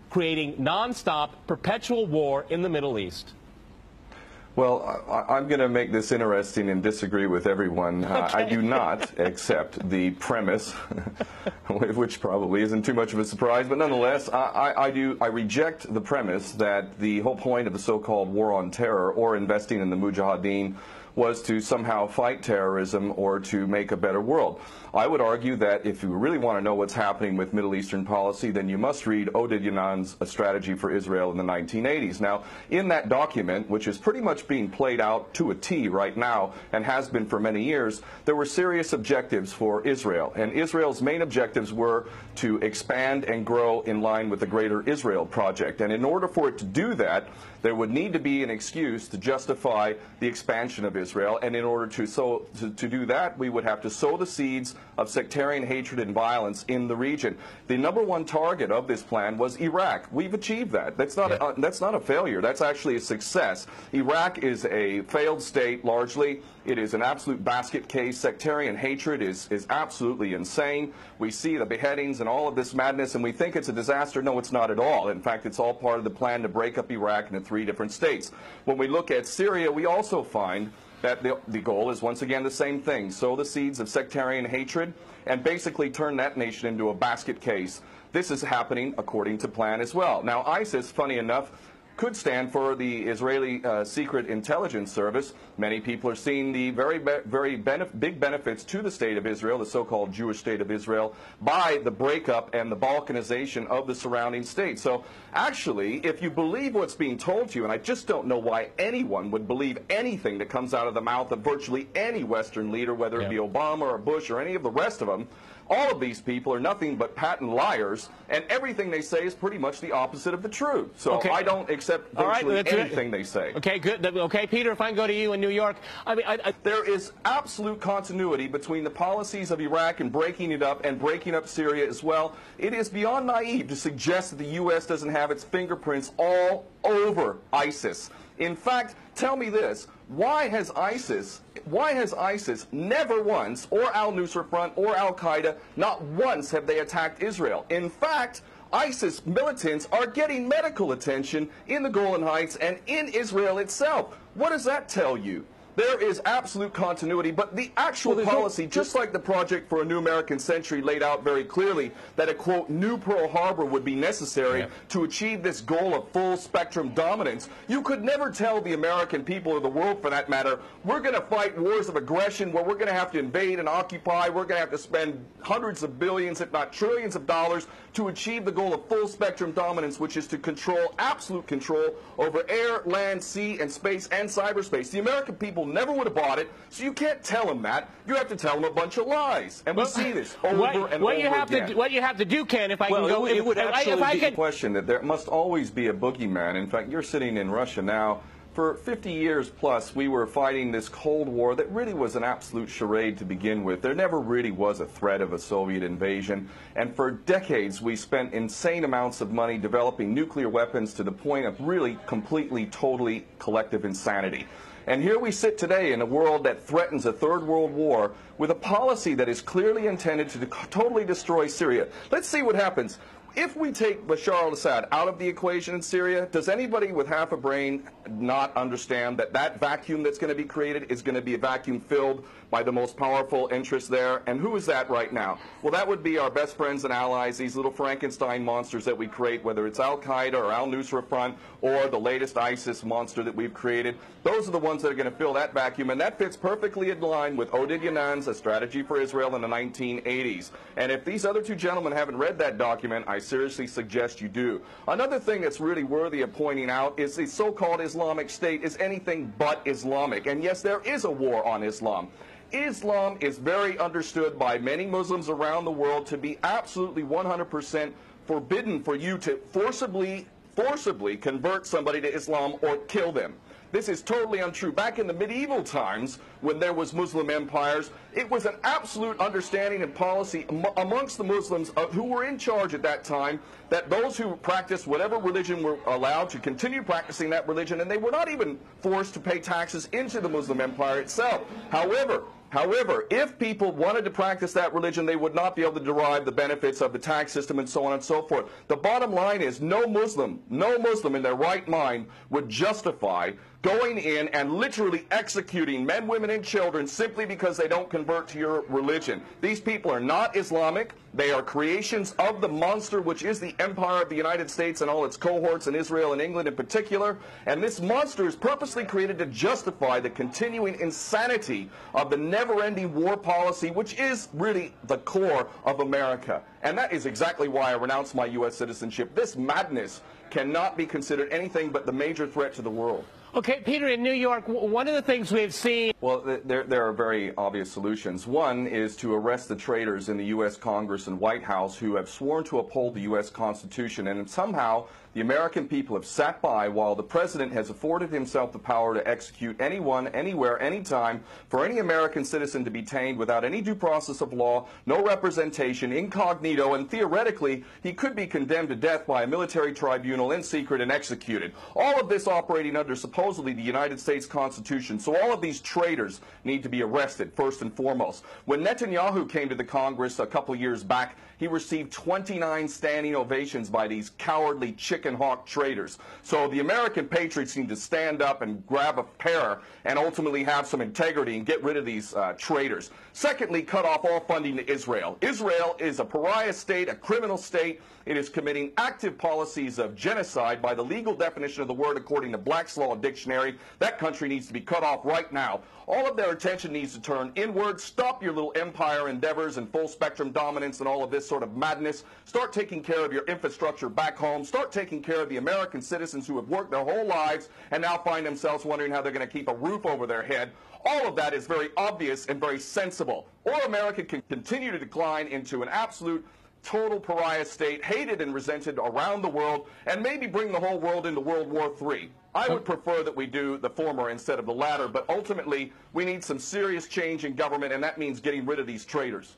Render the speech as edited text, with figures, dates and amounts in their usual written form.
creating nonstop, perpetual war in the Middle East? Well, I'm going to make this interesting and disagree with everyone. Okay. I do not accept the premise, which probably isn't too much of a surprise, but nonetheless, I reject the premise that the whole point of the so-called war on terror or investing in the Mujahideen was to somehow fight terrorism or to make a better world. I would argue that if you really want to know what's happening with Middle Eastern policy, then you must read Oded Yanan's A Strategy for Israel in the 1980s. Now, in that document, which is pretty much being played out to a T right now and has been for many years, there were serious objectives for Israel. And Israel's main objectives were to expand and grow in line with the Greater Israel Project. And in order for it to do that, there would need to be an excuse to justify the expansion of Israel, and in order to do that, we would have to sow the seeds of sectarian hatred and violence in the region. The number one target of this plan was Iraq. We've achieved that. That's not a failure. That's actually a success. Iraq is a failed state largely. It is an absolute basket case. Sectarian hatred is absolutely insane. We see the beheadings and all of this madness, and we think it's a disaster. No, it's not at all. In fact, it's all part of the plan to break up Iraq into 3 different states. When we look at Syria, we also find that the goal is once again the same thing: sow the seeds of sectarian hatred and basically turn that nation into a basket case. This is happening according to plan as well. Now, ISIS, funny enough, could stand for the Israeli Secret Intelligence Service. Many people are seeing the very big benefits to the state of Israel, the so-called Jewish state of Israel, by the breakup and the balkanization of the surrounding states. So actually, if you believe what's being told to you, and I just don't know why anyone would believe anything that comes out of the mouth of virtually any Western leader, whether it be Obama or Bush or any of the rest of them, all of these people are nothing but patent liars, and everything they say is pretty much the opposite of the truth. So I don't accept virtually anything they say. Okay, good. Okay, Peter, if I can go to you in New York. I mean, there is absolute continuity between the policies of Iraq and breaking it up and breaking up Syria as well. It is beyond naive to suggest that the U.S. doesn't have its fingerprints all over ISIS. In fact, tell me this: why has ISIS never once, or al-Nusra Front or al-Qaeda, not once have they attacked Israel? In fact, ISIS militants are getting medical attention in the Golan Heights and in Israel itself. What does that tell you? There is absolute continuity, but the actual policy, just like the Project for a New American Century laid out very clearly, that a, quote, new Pearl Harbor would be necessary to achieve this goal of full-spectrum dominance. You could never tell the American people, or the world for that matter, we're going to fight wars of aggression where we're going to have to invade and occupy, we're going to have to spend hundreds of billions, if not trillions of dollars to achieve the goal of full-spectrum dominance, which is to control, absolute control, over air, land, sea, and space, and cyberspace. The American people never would have bought it, so you can't tell them that. You have to tell them a bunch of lies. And we see this over and over again. What you have to do, Ken, if I can go... It would actually be a question that there must always be a boogeyman. In fact, you're sitting in Russia now. For 50 years plus, we were fighting this Cold War that really was an absolute charade to begin with. There never really was a threat of a Soviet invasion. And for decades, we spent insane amounts of money developing nuclear weapons to the point of really completely, totally collective insanity. And here we sit today in a world that threatens a third world war with a policy that is clearly intended to totally destroy Syria. Let's see what happens. If we take Bashar al-Assad out of the equation in Syria, does anybody with half a brain not understand that that vacuum that's going to be created is going to be a vacuum filled by the most powerful interests there? And who is that right now? Well, that would be our best friends and allies, these little Frankenstein monsters that we create, whether it's al-Qaeda or al-Nusra Front or the latest ISIS monster that we've created. Those are the ones that are going to fill that vacuum, and that fits perfectly in line with Oded Yanan's A Strategy for Israel in the 1980s. And if these other two gentlemen haven't read that document, I seriously suggest you do. Another thing that's really worthy of pointing out is the so-called Islamic State is anything but Islamic. And yes, there is a war on Islam. Islam is very understood by many Muslims around the world to be absolutely 100% forbidden for you to forcibly convert somebody to Islam or kill them. This is totally untrue. Back in the medieval times, when there was Muslim empires, it was an absolute understanding and policy amongst the Muslims who were in charge at that time that those who practiced whatever religion were allowed to continue practicing that religion, and they were not even forced to pay taxes into the Muslim empire itself. However, However, if people wanted to practice that religion, they would not be able to derive the benefits of the tax system and so on and so forth. The bottom line is no Muslim in their right mind would justify going in and literally executing men, women, and children simply because they don't convert to your religion. These people are not Islamic. They are creations of the monster, which is the empire of the United States and all its cohorts in Israel and England in particular. And this monster is purposely created to justify the continuing insanity of the never-ending war policy, which is really the core of America. And that is exactly why I renounced my U.S. citizenship. This madness cannot be considered anything but the major threat to the world. Okay, Peter, in New York, one of the things we've seen... Well, there are very obvious solutions. One is to arrest the traitors in the U.S. Congress and White House who have sworn to uphold the U.S. Constitution, and somehow the American people have sat by while the president has afforded himself the power to execute anyone, anywhere, anytime, for any American citizen to be detained without any due process of law, no representation, incognito, and theoretically he could be condemned to death by a military tribunal in secret and executed. All of this operating under supposedly the United States Constitution. So all of these traitors need to be arrested, first and foremost. When Netanyahu came to the Congress a couple years back, he received 29 standing ovations by these cowardly chicken hawk traitors. So the American patriots need to stand up and grab a pair and ultimately have some integrity and get rid of these traitors. Secondly, cut off all funding to Israel. Israel is a pariah state, a criminal state. It is committing active policies of genocide by the legal definition of the word according to Black's Law Dictionary. That country needs to be cut off right now. All of their attention needs to turn inward. Stop your little empire endeavors and full spectrum dominance and all of this sort of madness. Start taking care of your infrastructure back home. Start taking care of the American citizens who have worked their whole lives and now find themselves wondering how they're going to keep a roof over their head. All of that is very obvious and very sensible. Or America can continue to decline into an absolute total pariah state, hated and resented around the world, and maybe bring the whole world into World War III. I would prefer that we do the former instead of the latter, but ultimately we need some serious change in government, and that means getting rid of these traitors.